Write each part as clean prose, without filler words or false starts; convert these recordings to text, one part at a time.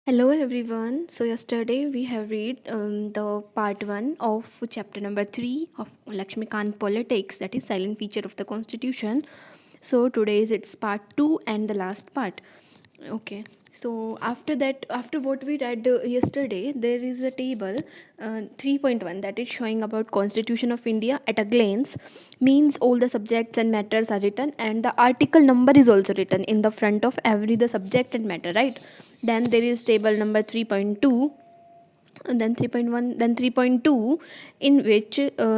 Hello everyone. So yesterday we have read the part 1 of chapter number 3 of Lakshmikant Politics, that is silent feature of the constitution. So today is its part 2 and the last part. Okay. So after that, after what we read yesterday, there is a table 3.1 that is showing about Constitution of India at a glance, means all the subjects and matters are written, and the article number is also written in the front of every the subject and matter, right? Then there is table number 3.2, and then 3.1, then 3.2, in which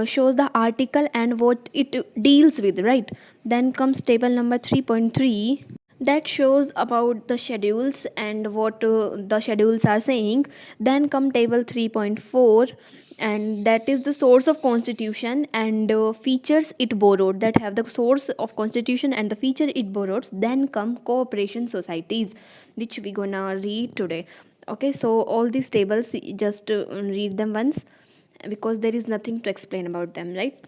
shows the article and what it deals with, right? Then comes table number 3.3, that shows about the schedules and what the schedules are saying. Then come table 3.4, and that is the source of constitution and features it borrowed, that have the source of constitution and the feature it borrows. Then come cooperation societies, which we gonna read today. Okay, so all these tables, just read them once, because there is nothing to explain about them, right?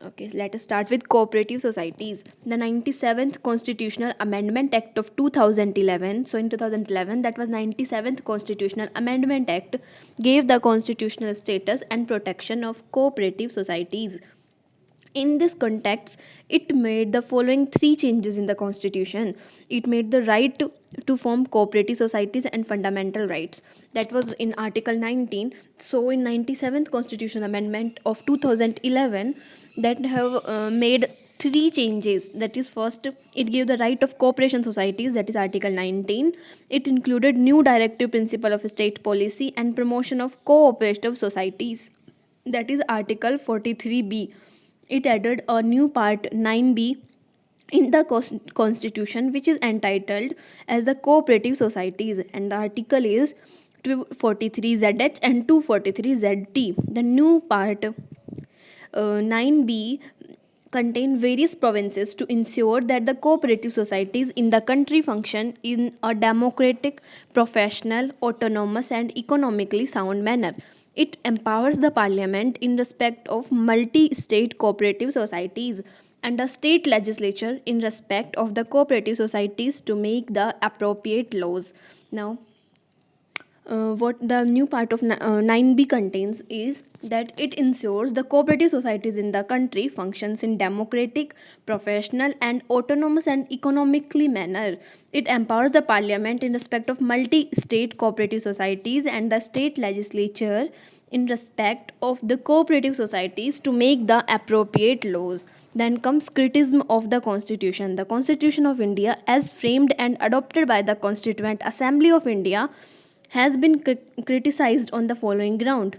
Okay, so let us start with cooperative societies. The 97th Constitutional Amendment Act of 2011. So in 2011, that was 97th Constitutional Amendment Act, gave the constitutional status and protection of cooperative societies. In this context, it made the following three changes in the constitution. It made the right to form cooperative societies and fundamental rights. That was in Article 19. So in 97th Constitutional Amendment of 2011, that have made three changes. That is, first, it gave the right of cooperation societies, that is Article 19. It included new directive principle of state policy and promotion of cooperative societies, that is Article 43b. It added a new part 9b in the constitution, which is entitled as the cooperative societies, and the article is 243zh and 243zt. The new part 9b contain various provinces to ensure that the cooperative societies in the country function in a democratic, professional, autonomous, and economically sound manner. It empowers the parliament in respect of multi state cooperative societies and the state legislature in respect of the cooperative societies to make the appropriate laws. Now, what the new part of 9b contains is that it ensures the cooperative societies in the country functions in democratic, professional, and autonomous and economically manner. It empowers the parliament in respect of multi-state cooperative societies and the state legislature in respect of the cooperative societies to make the appropriate laws. Then comes criticism of the constitution. The Constitution of India, as framed and adopted by the Constituent Assembly of India, has been criticized on the following ground.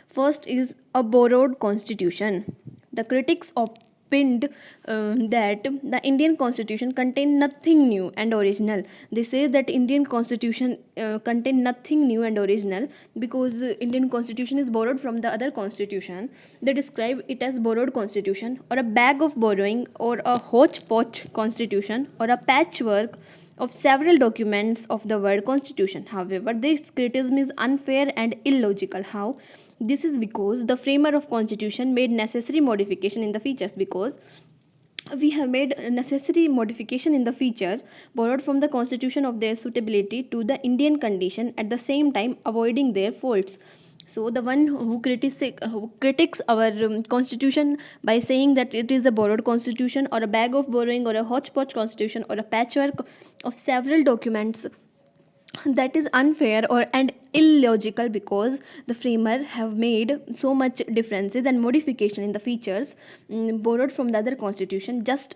First is a borrowed constitution. The critics opined that the Indian constitution contained nothing new and original. They say that Indian constitution contained nothing new and original because Indian constitution is borrowed from the other constitution. They describe it as borrowed constitution, or a bag of borrowing, or a hodgepodge constitution, or a patchwork of several documents of the word constitution. However, this criticism is unfair and illogical. How? This is because the framer of constitution made necessary modification in the features, because we have made a necessary modification in the feature borrowed from the constitution of their suitability to the Indian condition, at the same time avoiding their faults. So the one who critiques our constitution by saying that it is a borrowed constitution, or a bag of borrowing, or a hodgepodge constitution, or a patchwork of several documents, that is unfair or and illogical, because the framer have made so much differences and modification in the features borrowed from the other constitution, just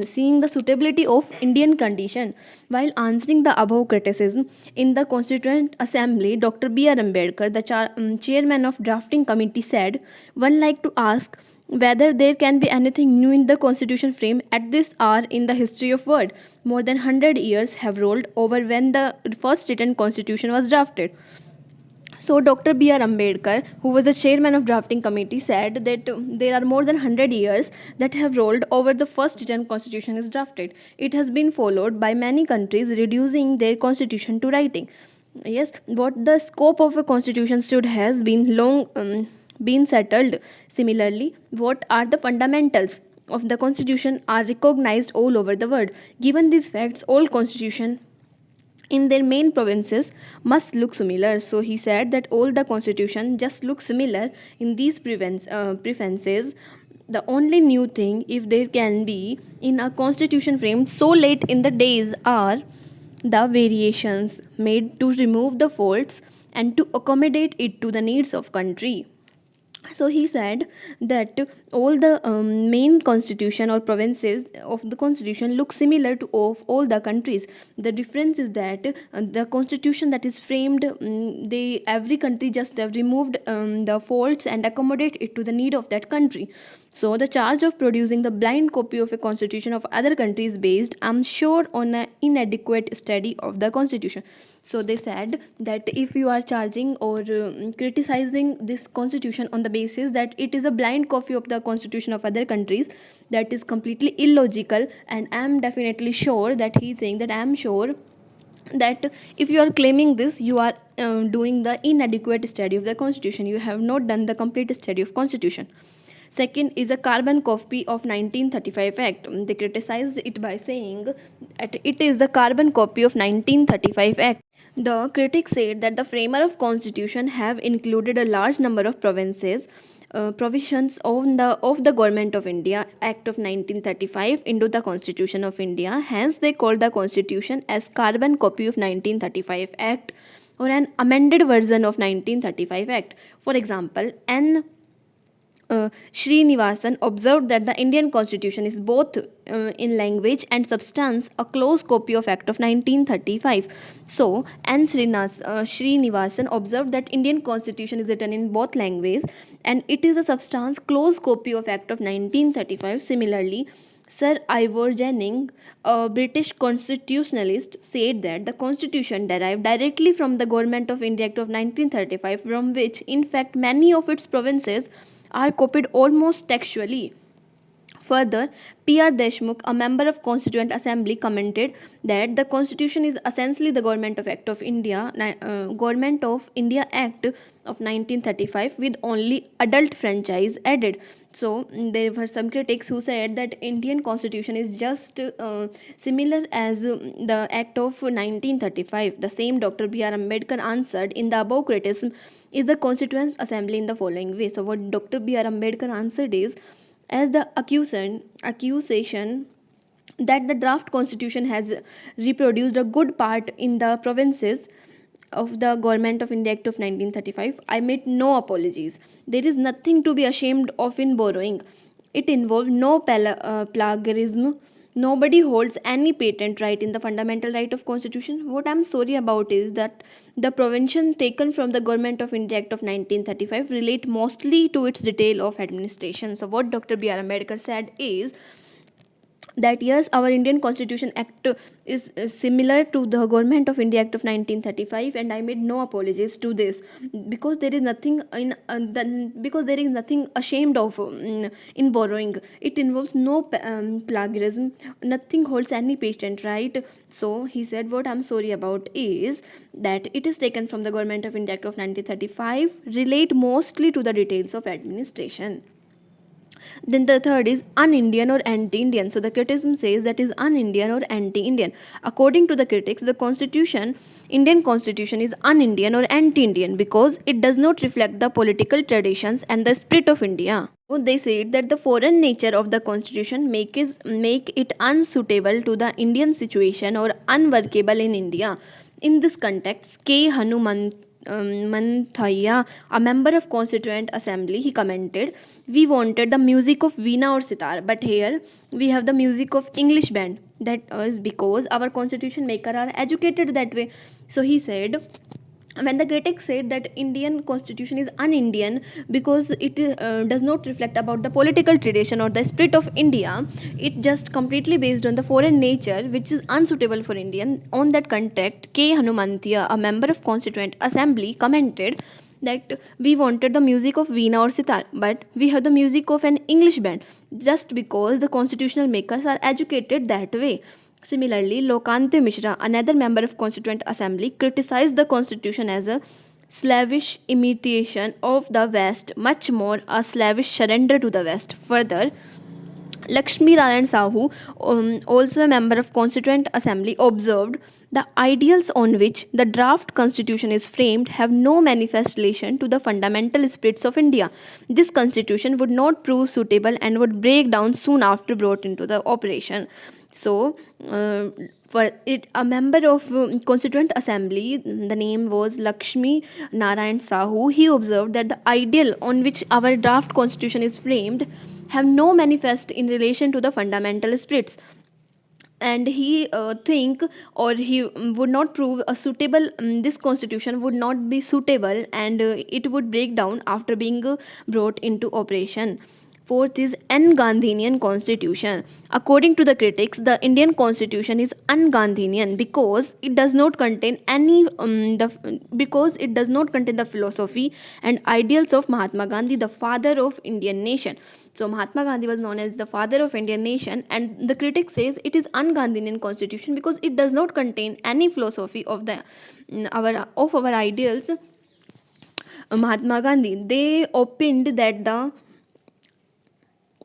seeing the suitability of Indian condition. While answering the above criticism in the Constituent Assembly, Dr. B.R. Ambedkar, the chairman of drafting committee, said, "One like to ask whether there can be anything new in the constitution frame at this hour in the history of world. More than 100 years have rolled over when the first written constitution was drafted." So Dr. B.R. Ambedkar, who was the chairman of drafting committee, said that there are more than 100 years that have rolled over the first written constitution is drafted. It has been followed by many countries reducing their constitution to writing. Yes, what the scope of a constitution should has been long been settled. Similarly, what are the fundamentals of the constitution are recognized all over the world. Given these facts, all constitution in their main provinces must look similar. So he said that all the constitution just look similar in these preferences. The only new thing, if there can be, in a constitution framed so late in the days are the variations made to remove the faults and to accommodate it to the needs of country. So he said that all the main constitution or provinces of the constitution look similar to of all the countries. The difference is that the constitution that is framed, they every country just have removed the faults and accommodate it to the need of that country. So the charge of producing the blind copy of a constitution of other countries based, I'm sure, on an inadequate study of the constitution. So they said that if you are charging or criticizing this constitution on the basis that it is a blind copy of the constitution of other countries, that is completely illogical. And I am definitely sure that he is saying that I am sure that if you are claiming this, you are doing the inadequate study of the constitution. You have not done the complete study of constitution. Second is a carbon copy of 1935 Act. They criticized it by saying that it is the carbon copy of 1935 Act. The critics said that the framer of constitution have included a large number of provisions of the Government of India Act of 1935 into the Constitution of India. Hence, they called the Constitution as carbon copy of 1935 Act or an amended version of 1935 Act. For example, Srinivasan observed that the Indian constitution is both in language and substance a close copy of Act of 1935. So, Srinivasan observed that Indian constitution is written in both languages and it is a substance close copy of Act of 1935. Similarly, Sir Ivor Jennings, a British constitutionalist, said that the constitution derived directly from the Government of India Act of 1935, from which, in fact, many of its provinces are copied almost textually. Further, P.R. Deshmukh, a member of Constituent Assembly, commented that the Constitution is essentially the Government of India Act of 1935 with only adult franchise added. So there were some critics who said that Indian Constitution is just similar as the Act of 1935. The same Dr. B.R. Ambedkar answered in the above criticism is the Constituent Assembly in the following way. So what Dr. B.R. Ambedkar answered is, as the accusation that the draft constitution has reproduced a good part in the provinces of the Government of India Act of 1935, I made no apologies. There is nothing to be ashamed of in borrowing. It involved no plagiarism. Nobody holds any patent right in the fundamental right of constitution. What I'm sorry about is that the provision taken from the Government of India Act of 1935 relate mostly to its detail of administration. So what Dr. B.R. Ambedkar said is that yes, our Indian Constitution Act is similar to the Government of India Act of 1935, and I made no apologies to this because there is nothing because there is nothing ashamed of in borrowing. It involves no plagiarism. Nothing holds any patent right. So he said, what I'm sorry about is that it is taken from the Government of India Act of 1935, relate mostly to the details of administration. Then the third is un-Indian or anti-Indian. So the criticism says that is un-Indian or anti-Indian. According to the critics, the Indian constitution is un-Indian or anti-Indian because it does not reflect the political traditions and the spirit of India. So they said that the foreign nature of the constitution make it unsuitable to the Indian situation or unworkable in India. In this context, K. Manthaya, a member of Constituent Assembly, he commented, we wanted the music of Veena or Sitar, but here we have the music of English band. That is because our constitution maker are educated that way. So he said, when the critics said that Indian constitution is un-Indian because it does not reflect about the political tradition or the spirit of India, it just completely based on the foreign nature which is unsuitable for Indian. On that context, K. Hanumantia, a member of Constituent Assembly, commented that we wanted the music of Veena or Sitar, but we have the music of an English band just because the constitutional makers are educated that way. Similarly, Lokantya Mishra, another member of Constituent Assembly, criticized the constitution as a slavish imitation of the West, much more a slavish surrender to the West. Further, Lakshmi Narayan Sahu, also a member of Constituent Assembly, observed The ideals on which the draft constitution is framed have no manifest relation to the fundamental spirits of India. This constitution would not prove suitable and would break down soon after brought into the operation. So, for it, a member of Constituent Assembly, the name was Lakshmi Narayan Sahu. He observed that the ideal on which our draft constitution is framed have no manifest in relation to the fundamental spirits, and he think or he would not prove a suitable, this constitution would not be suitable, and it would break down after being brought into operation. Fourth is un-Gandhian constitution. According to the critics, the Indian constitution is un-Gandhian because it does not contain any because it does not contain the philosophy and ideals of Mahatma Gandhi, the father of Indian nation. So Mahatma Gandhi was known as the father of Indian nation, and the critic says it is un-Gandhian constitution because it does not contain any philosophy of the our ideals. Mahatma Gandhi, they opined that the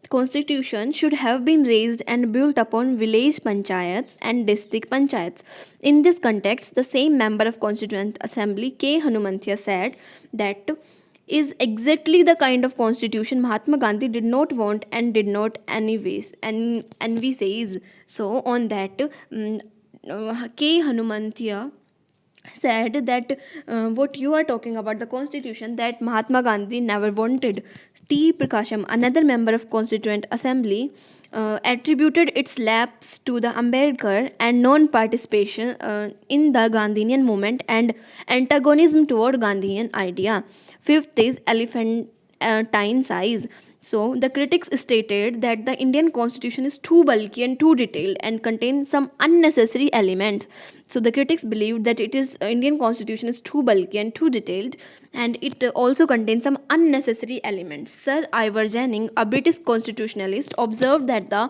constitution should have been raised and built upon village panchayats and district panchayats. In this context, the same member of Constituent Assembly, K. Hanumanthia, said that is exactly the kind of constitution Mahatma Gandhi did not want and did not anyways, and we says so on that. K. Hanumanthia said that what you are talking about, the constitution that Mahatma Gandhi never wanted. T. Prakasham, another member of Constituent Assembly, attributed its lapse to the Ambedkar and non-participation in the Gandhian movement and antagonism toward Gandhian idea. Fifth is elephantine size. So the critics stated that the Indian constitution is too bulky and too detailed and contains some unnecessary elements. So the critics believed that it is Indian constitution is too bulky and too detailed, and it also contains some unnecessary elements. Sir Ivor Jennings, a British constitutionalist, observed that the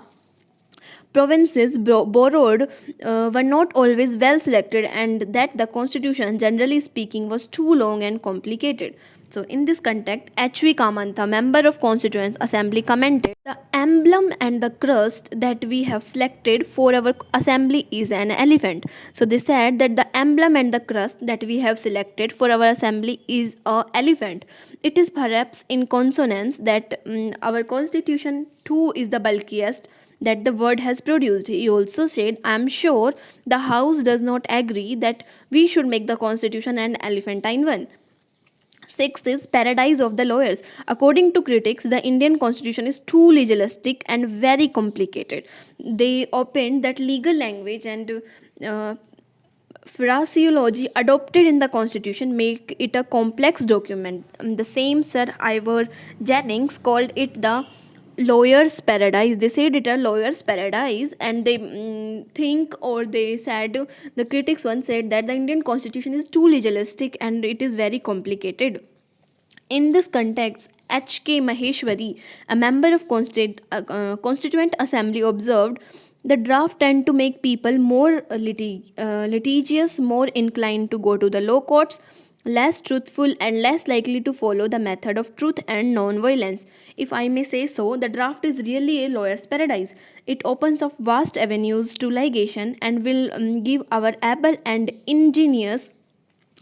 provinces borrowed were not always well selected and that the constitution, generally speaking, was too long and complicated. So, in this context, H.V. Kamantha, member of Constituent Assembly, commented, the emblem and the crest that we have selected for our assembly is an elephant. So, they said that the emblem and the crest that we have selected for our assembly is a elephant. It is perhaps in consonance that our constitution too is the bulkiest that the world has produced. He also said, I am sure the House does not agree that we should make the constitution an elephantine one. Sixth is paradise of the lawyers. According to critics, the Indian constitution is too legalistic and very complicated. They opined that legal language and phraseology adopted in the constitution make it a complex document. The same Sir Ivor Jennings called it the lawyer's paradise. They said it a lawyer's paradise, and they think, or they said, the critics once said that the Indian constitution is too legalistic and it is very complicated. In this context, H.K. Maheshwari, a member of Constituent Assembly, observed the draft tend to make people more litigious, more inclined to go to the law courts, less truthful, and less likely to follow the method of truth and non-violence. If I may say so, the draft is really a lawyer's paradise. It opens up vast avenues to litigation and will give our able and ingenious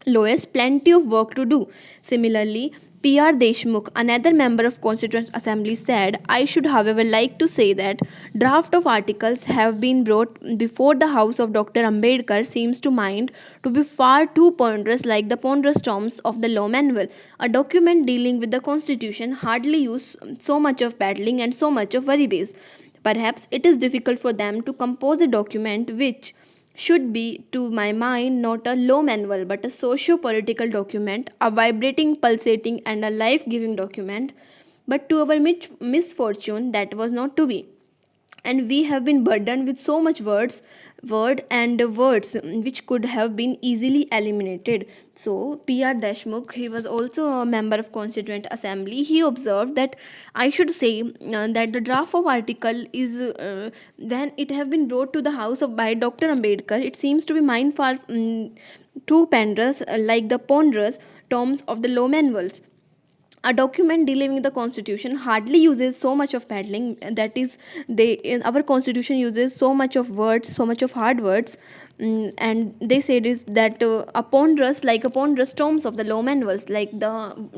lawyers plenty of work to do. Similarly, P.R. Deshmukh, another member of Constituent Assembly, said, I should however like to say that draft of articles have been brought before the House of Dr. Ambedkar seems to mind to be far too ponderous, like the ponderous tomes of the law manual. A document dealing with the Constitution hardly use so much of paddling and so much of worry base. Perhaps it is difficult for them to compose a document which should be, to my mind, not a law manual but a socio-political document, a vibrating, pulsating, and a life-giving document. But to our misfortune, that was not to be. And we have been burdened with so much words which could have been easily eliminated. So P.R. Deshmukh, he was also a member of Constituent Assembly. He observed that I should say that the draft of article is when it have been brought to the House of by Dr. Ambedkar, it seems to be mind far too ponderous, like the ponderous tomes of the law manuals. a document dealing with the constitution hardly uses so much of paddling. That is, they in our constitution uses so much of words, so much of hard words. And they said is that upon rust terms of the law manuals, like the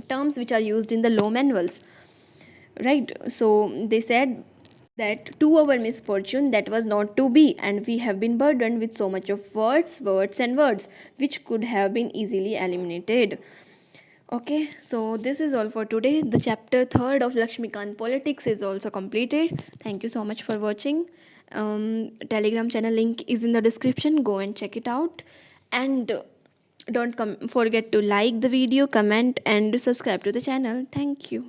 terms which are used in the law manuals, right? So they said that to our misfortune that was not to be, and we have been burdened with so much of words and words which could have been easily eliminated. Okay, so this is all for today. The chapter third of Lakshmikant Politics is also completed. Thank you so much for watching. Telegram channel link is in the description. Go and check it out. And don't forget to like the video, comment, and subscribe to the channel. Thank you.